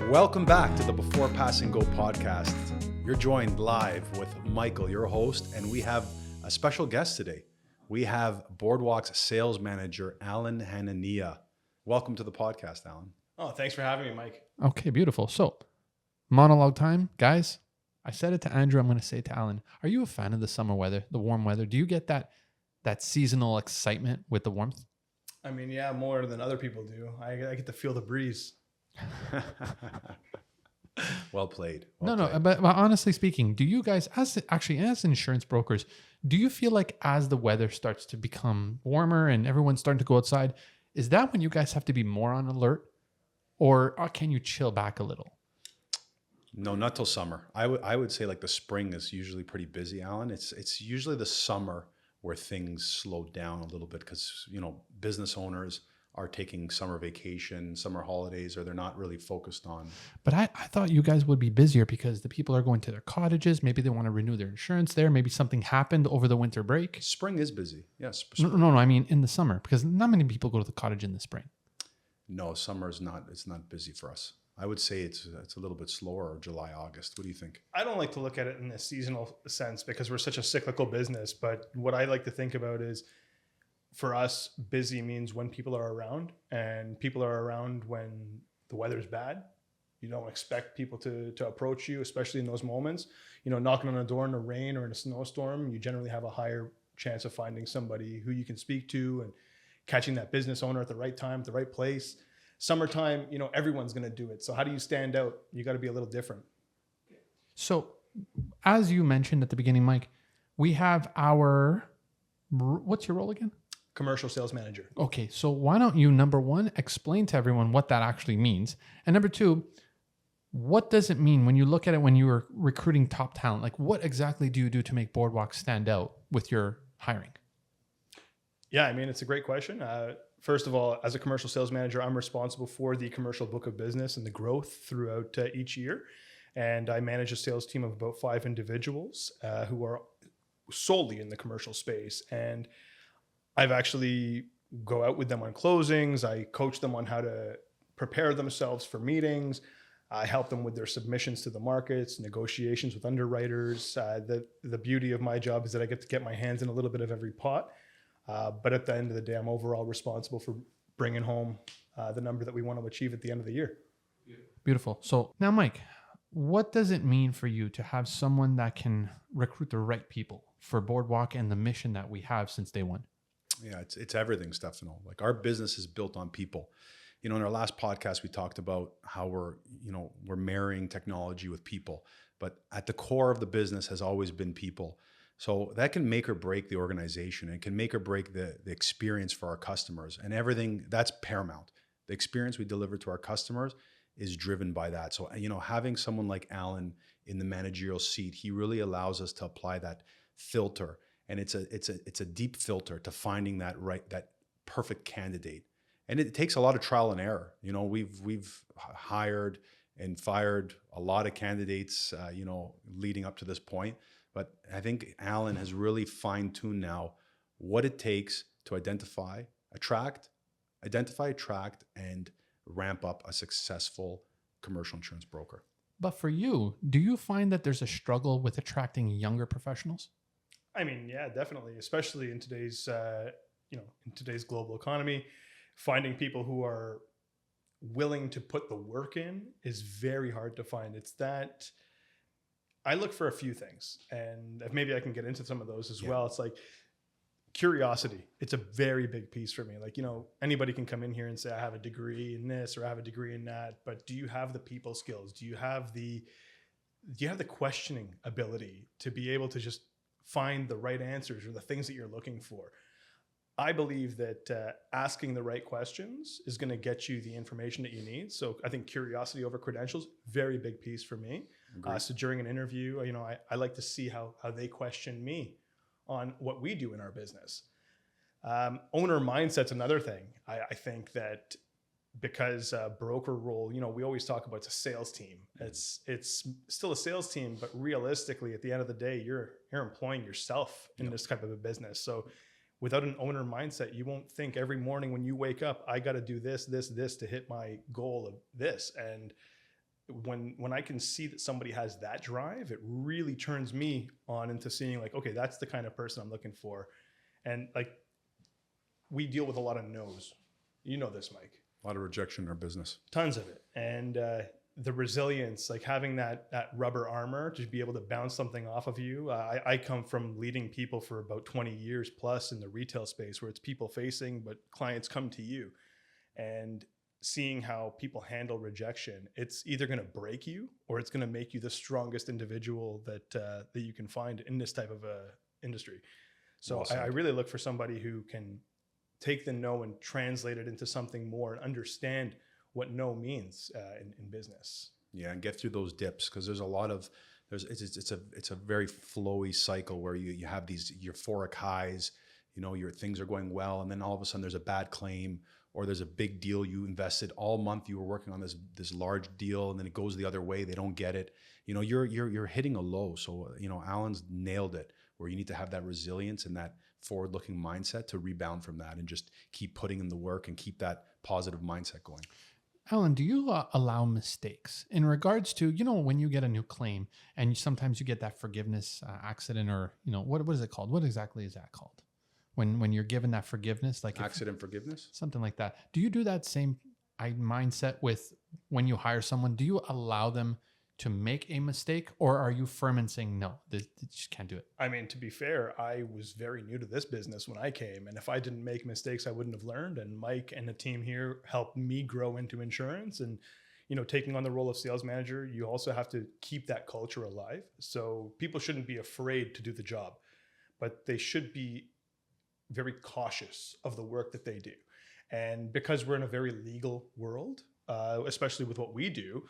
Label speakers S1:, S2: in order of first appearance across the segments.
S1: Welcome back to the Before Pass and Go podcast. You're joined live with Michael, your host, and we have a special guest today. We have Boardwalk's sales manager, Alan Hanania. Welcome to the podcast, Alan.
S2: Oh, thanks for having me, Mike.
S3: Okay, beautiful. So, monologue time. Guys, I said it to Andrew. I'm going to say it to Alan. Are you a fan of the summer weather, the warm weather? Do you get that seasonal excitement with the warmth?
S2: I mean, yeah, more than other people do. I get to feel the breeze.
S1: Well played.
S3: But honestly speaking, do you guys, as insurance brokers, do you feel like as the weather starts to become warmer and everyone's starting to go outside, is that when you guys have to be more on alert, or can you chill back a little?
S1: No, not till summer. I would say like the spring is usually pretty busy, Alan. It's usually the summer where things slow down a little bit because, business owners are taking summer vacation, summer holidays, or they're not really focused on.
S3: But I thought you guys would be busier because the people are going to their cottages. Maybe they want to renew their insurance there. Maybe something happened over the winter break.
S1: Spring is busy. Yes.
S3: No. I mean in the summer, because not many people go to the cottage in the spring.
S1: No, summer is not. It's not busy for us. I would say it's a little bit slower, July, August. What do you think?
S2: I don't like to look at it in a seasonal sense because we're such a cyclical business. But what I like to think about is, for us, busy means when people are around, and people are around when the weather's bad. You don't expect people to approach you, especially in those moments. Knocking on a door in the rain or in a snowstorm, you generally have a higher chance of finding somebody who you can speak to and catching that business owner at the right time, at the right place. Summertime, everyone's going to do it. So how do you stand out? You got to be a little different.
S3: So as you mentioned at the beginning, Mike, we have what's your role again?
S2: Commercial sales manager.
S3: Okay, so why don't you, number one, explain to everyone what that actually means? And number two, what does it mean when you look at it when you are recruiting top talent? Like, what exactly do you do to make Boardwalk stand out with your hiring?
S2: Yeah, I mean, it's a great question. First of all, as a commercial sales manager, I'm responsible for the commercial book of business and the growth throughout each year. And I manage a sales team of about 5 individuals who are solely in the commercial space. And I've actually go out with them on closings. I coach them on how to prepare themselves for meetings. I help them with their submissions to the markets, negotiations with underwriters. The beauty of my job is that I get to get my hands in a little bit of every pot. But at the end of the day, I'm overall responsible for bringing home the number that we want to achieve at the end of the year.
S3: Beautiful. So now, Mike, what does it mean for you to have someone that can recruit the right people for Boardwalk and the mission that we have since day one?
S1: Yeah, it's everything, Stefano. Like, our business is built on people. In our last podcast, we talked about how we're marrying technology with people, but at the core of the business has always been people. So that can make or break the organization. It can make or break the experience for our customers, and everything that's paramount. The experience we deliver to our customers is driven by that. So, having someone like Alan in the managerial seat, he really allows us to apply that filter. And it's a deep filter to finding that perfect candidate. And it takes a lot of trial and error. We've hired and fired a lot of candidates, leading up to this point. But I think Alan has really fine-tuned now what it takes to identify, attract, and ramp up a successful commercial insurance broker.
S3: But for you, do you find that there's a struggle with attracting younger professionals?
S2: I mean, yeah, definitely, especially in today's, in today's global economy, finding people who are willing to put the work in is very hard to find. It's that I look for a few things, and maybe I can get into some of those as well. It's like curiosity. It's a very big piece for me. Like, anybody can come in here and say, I have a degree in this or I have a degree in that, but do you have the people skills? Do you have the questioning ability to be able to just find the right answers or the things that you're looking for? I believe that asking the right questions is going to get you the information that you need. So I think curiosity over credentials, very big piece for me. So during an interview, I like to see how they question me on what we do in our business. Owner mindset's another thing. I think that because broker role, we always talk about it's a sales team. It's still a sales team, but realistically, at the end of the day, you're employing yourself in this type of a business. So without an owner mindset, you won't think every morning when you wake up, I got to do this to hit my goal of this. And when I can see that somebody has that drive, it really turns me on into seeing like, okay, that's the kind of person I'm looking for. And like, we deal with a lot of no's. You know this, Mike.
S1: A lot of rejection in our business.
S2: Tons of it. And the resilience, like having that rubber armor to be able to bounce something off of you. I come from leading people for about 20 years plus in the retail space, where it's people facing, but clients come to you. And seeing how people handle rejection, it's either going to break you or it's going to make you the strongest individual that you can find in this type of industry. So I really look for somebody who can take the no and translate it into something more and understand what no means in business.
S1: Yeah, and get through those dips, because there's a lot of it's a very flowy cycle where you have these euphoric highs. You know, your things are going well, and then all of a sudden there's a bad claim, or there's a big deal you invested all month. You were working on this large deal, and then it goes the other way. They don't get it. You know, you're hitting a low. So you know, Alan's nailed it. Where you need to have that resilience and that forward-looking mindset to rebound from that, and just keep putting in the work and keep that positive mindset going.
S3: Alan, do you allow mistakes in regards to, you know, when you get a new claim and sometimes you get that forgiveness accident, or, you know, what is it called? What exactly is that called? When you're given that forgiveness, like
S1: Accident forgiveness?
S3: Something like that. Do you do that same mindset with when you hire someone? Do you allow them to make a mistake, or are you firm in saying, no, they just can't do it?
S2: I mean, to be fair, I was very new to this business when I came. And if I didn't make mistakes, I wouldn't have learned. And Mike and the team here helped me grow into insurance. And, you know, taking on the role of sales manager, you also have to keep that culture alive. So people shouldn't be afraid to do the job, but they should be very cautious of the work that they do. And because we're in a very legal world, especially with what we do,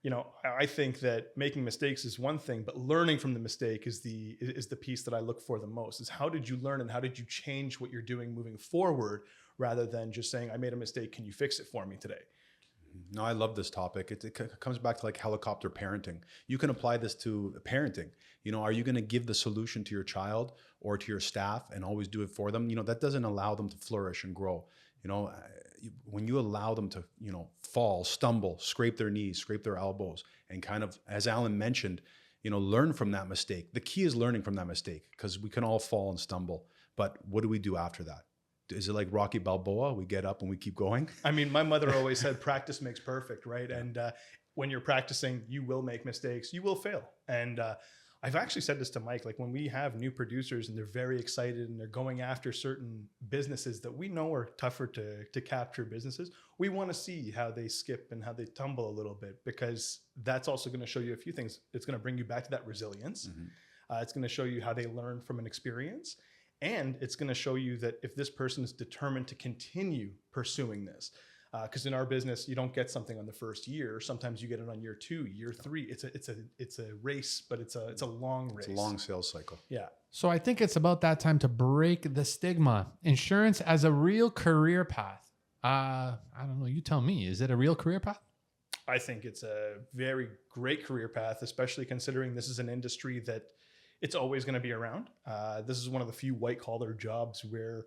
S2: you know, I think that making mistakes is one thing, but learning from the mistake is the piece that I look for the most. Is how did you learn and how did you change what you're doing moving forward, rather than just saying, I made a mistake, can you fix it for me today?
S1: No, I love this topic. It comes back to like helicopter parenting. You can apply this to parenting. You know, are you going to give the solution to your child or to your staff and always do it for them? You know, that doesn't allow them to flourish and grow. You know, when you allow them to, you know, fall, stumble, scrape their knees, scrape their elbows, and kind of, as Alan mentioned, you know, learn from that mistake. The key is learning from that mistake, because we can all fall and stumble. But what do we do after that? Is it like Rocky Balboa? We get up and we keep going?
S2: I mean, my mother always said practice makes perfect, right? And when you're practicing, you will make mistakes, you will fail. And I've actually said this to Mike, like when we have new producers and they're very excited and they're going after certain businesses that we know are tougher to capture businesses, we want to see how they skip and how they tumble a little bit, because that's also going to show you a few things. It's going to bring you back to that resilience. Mm-hmm. It's going to show you how they learn from an experience. And it's going to show you that if this person is determined to continue pursuing this, because in our business, you don't get something on the first year. Sometimes you get it on year 2, year 3. It's a race, but it's a long race.
S1: It's a long sales cycle.
S2: Yeah.
S3: So I think it's about that time to break the stigma. Insurance as a real career path. I don't know. You tell me. Is it a real career path?
S2: I think it's a very great career path, especially considering this is an industry that it's always going to be around. This is one of the few white collar jobs where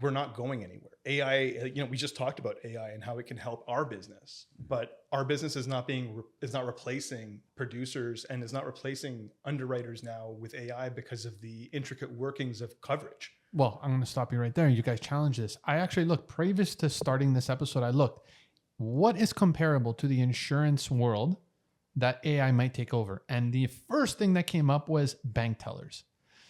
S2: we're not going anywhere. AI, you know, we just talked about AI and how it can help our business, but our business is not replacing producers and is not replacing underwriters now with AI because of the intricate workings of coverage.
S3: Well, I'm going to stop you right there. You guys challenge this. I actually looked, previous to starting this episode, I looked, what is comparable to the insurance world that AI might take over? And the first thing that came up was bank tellers.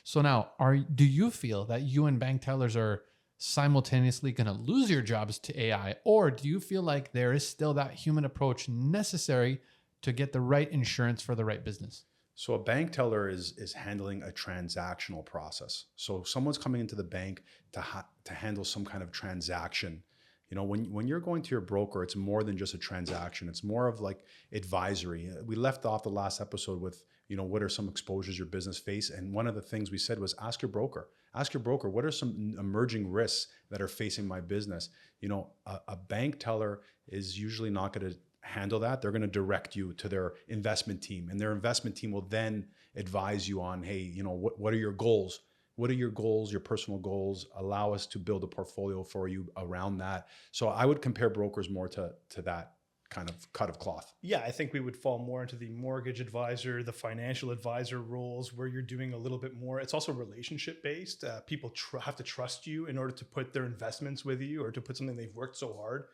S3: So now, do you feel that you and bank tellers are simultaneously going to lose your jobs to AI, or do you feel like there is still that human approach necessary to get the right insurance for the right business?
S1: So a bank teller is handling a transactional process. So someone's coming into the bank to handle some kind of transaction. You know, when you're going to your broker, it's more than just a transaction. It's more of like advisory. We left off the last episode with, you know, what are some exposures your business face? And one of the things we said was ask your broker. Ask your broker, what are some emerging risks that are facing my business? You know, a bank teller is usually not going to handle that. They're going to direct you to their investment team, and their investment team will then advise you on, hey, you know, what are your goals? What are your goals, your personal goals? Allow us to build a portfolio for you around that. So I would compare brokers more to that kind of cut of cloth.
S2: Yeah, I think we would fall more into the mortgage advisor, the financial advisor roles where you're doing a little bit more. It's also relationship based. People have to trust you in order to put their investments with you or to put something they've worked so hard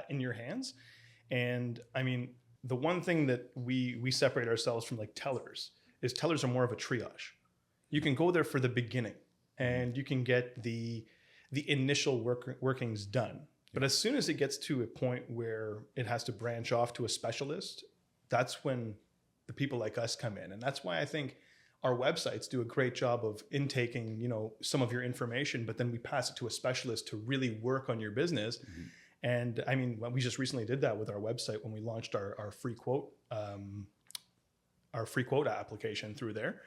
S2: in your hands. And I mean, the one thing that we separate ourselves from like tellers is tellers are more of a triage. You can go there for the beginning and you can get the initial workings done. But as soon as it gets to a point where it has to branch off to a specialist, that's when the people like us come in. And that's why I think our websites do a great job of intaking, you know, some of your information, but then we pass it to a specialist to really work on your business. Mm-hmm. And I mean, we just recently did that with our website when we launched our free quote application through there.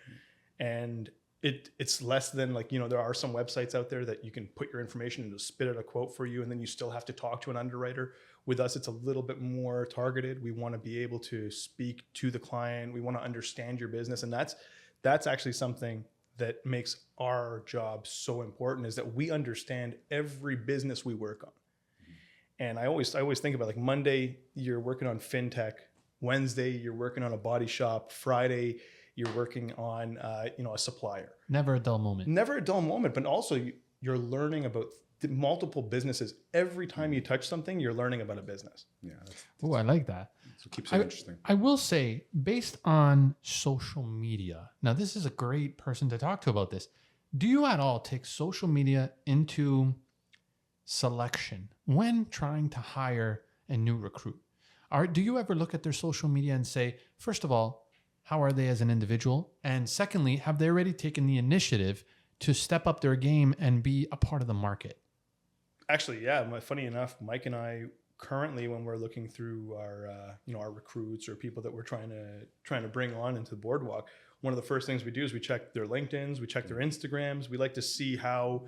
S2: And it's less than like, you know, there are some websites out there that you can put your information and just spit out a quote for you. And then you still have to talk to an underwriter. With us, it's a little bit more targeted. We want to be able to speak to the client. We want to understand your business. And that's actually something that makes our job so important, is that we understand every business we work on. And I always think about like Monday, you're working on fintech. Wednesday, you're working on a body shop. Friday, you're working on, a supplier.
S3: Never a dull moment. Never
S2: a dull moment, but also you're learning about multiple businesses. Every time you touch something, you're learning about a business.
S1: Yeah.
S3: Oh, I like that.
S1: So it keeps it interesting.
S3: I will say, based on social media, now this is a great person to talk to about this. Do you at all take social media into selection when trying to hire a new recruit? Do you ever look at their social media and say, first of all, how are they as an individual? And secondly, have they already taken the initiative to step up their game and be a part of the market?
S2: Actually, yeah. Funny enough, Mike and I currently, when we're looking through our recruits or people that we're trying to bring on into the Boardwalk, one of the first things we do is we check their LinkedIns, we check their Instagrams. We like to see how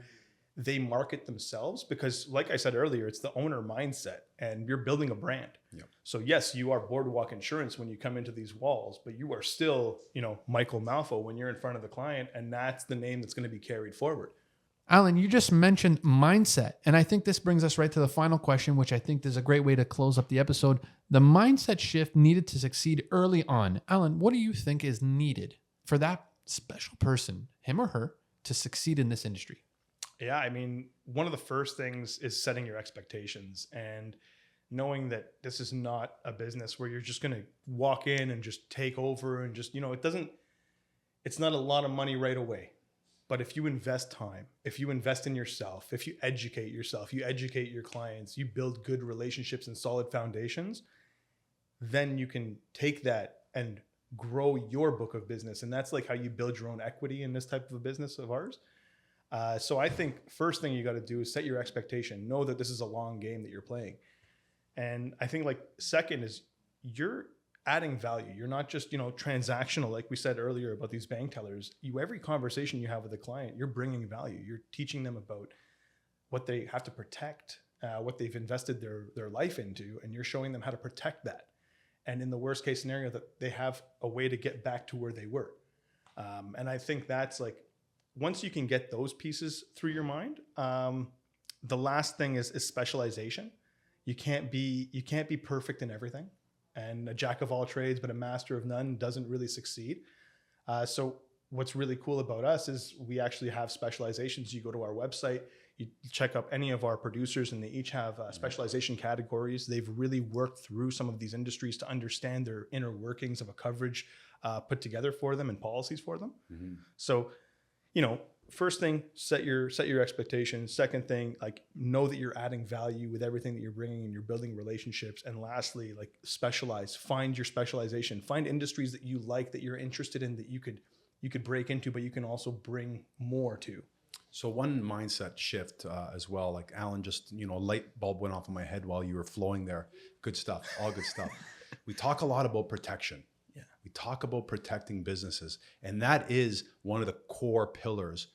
S2: they market themselves, because like I said earlier, it's the owner mindset and you're building a brand.
S1: Yep.
S2: So yes, you are Boardwalk Insurance when you come into these walls, but you are still, Michael Malfo when you're in front of the client, and that's the name that's going to be carried forward.
S3: Alan, you just mentioned mindset, and I think this brings us right to the final question, which I think is a great way to close up the episode. The mindset shift needed to succeed early on. Alan, what do you think is needed for that special person, him or her, to succeed in this industry?
S2: Yeah, I mean, one of the first things is setting your expectations and knowing that this is not a business where you're just going to walk in and just take over and just, it's not a lot of money right away. But if you invest time, if you invest in yourself, if you educate yourself, you educate your clients, you build good relationships and solid foundations, then you can take that and grow your book of business. And that's like how you build your own equity in this type of a business of ours. So I think first thing you got to do is set your expectation. Know that this is a long game that you're playing. And I think like second is you're adding value. You're not just, transactional, like we said earlier about these bank tellers. Every conversation you have with a client, you're bringing value. You're teaching them about what they have to protect, what they've invested their life into, and you're showing them how to protect that. And in the worst case scenario, that they have a way to get back to where they were. And I think that's like, once you can get those pieces through your mind, the last thing is specialization. You can't be perfect in everything, and a jack of all trades but a master of none doesn't really succeed. So what's really cool about us is we actually have specializations. You go to our website, you check up any of our producers, and they each have specialization categories. They've really worked through some of these industries to understand their inner workings of a coverage put together for them and policies for them. Mm-hmm. So first thing, set your expectations. Second thing, like know that you're adding value with everything that you're bringing and you're building relationships. And lastly, like specialize, find your specialization, find industries that you like, that you're interested in, that you could break into, but you can also bring more to.
S1: So one mindset shift as well, like Alan, just, a light bulb went off in my head while you were flowing there. Good stuff, all good stuff. We talk a lot about protection. We talk about protecting businesses, and that is one of the core pillars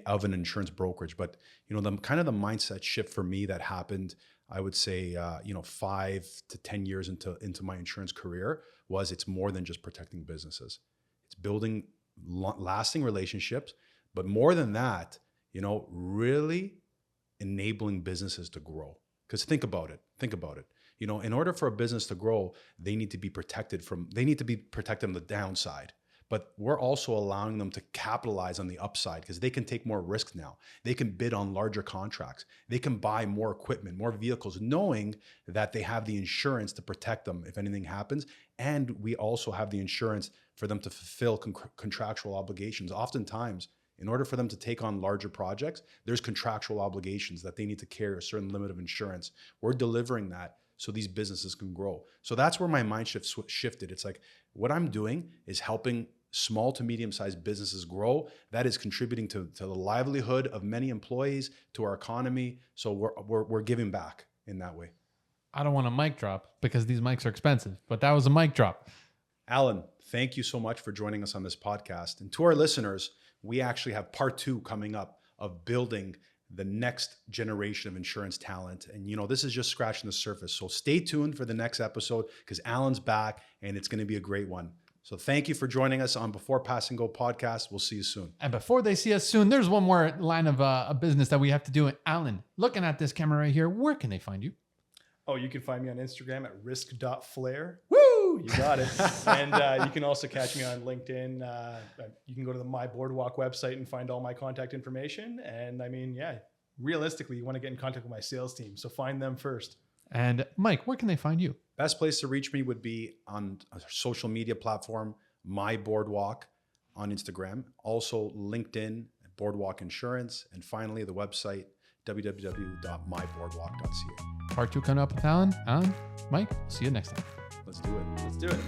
S1: of an insurance brokerage. But the kind of the mindset shift for me that happened, I would say, 5 to 10 years into my insurance career, was it's more than just protecting businesses. It's building lasting relationships, but more than that, really enabling businesses to grow. Because think about it. You know, in order for a business to grow, they need to be protected on the downside. But we're also allowing them to capitalize on the upside because they can take more risk now. They can bid on larger contracts. They can buy more equipment, more vehicles, knowing that they have the insurance to protect them if anything happens. And we also have the insurance for them to fulfill contractual obligations. Oftentimes, in order for them to take on larger projects, there's contractual obligations that they need to carry a certain limit of insurance. We're delivering that so these businesses can grow. So that's where my mind shifted. It's like what I'm doing is helping small to medium-sized businesses grow. That is contributing to the livelihood of many employees, to our economy. So we're giving back in that way.
S3: I don't want a mic drop because these mics are expensive, but that was a mic drop.
S1: Alan, thank you so much for joining us on this podcast. And to our listeners, we actually have part 2 coming up of building the next generation of insurance talent. And, you know, this is just scratching the surface. So stay tuned for the next episode because Alan's back and it's going to be a great one. So thank you for joining us on Before Pass and Go podcast. We'll see you soon.
S3: And before they see us soon, there's one more line of a business that we have to do. Alan, looking at this camera right here, where can they find you?
S2: Oh, you can find me on Instagram at risk.flare. Woo! You got it. And you can also catch me on LinkedIn. You can go to the My Boardwalk website and find all my contact information. And I mean, yeah, realistically, you want to get in contact with my sales team. So find them first.
S3: And Mike, where can they find you?
S1: Best place to reach me would be on a social media platform, My Boardwalk on Instagram. Also LinkedIn, Boardwalk Insurance. And finally, the website, www.myboardwalk.ca.
S3: Part 2 coming up with Alan and Mike. See you next time.
S1: Let's do it.
S2: Let's do it.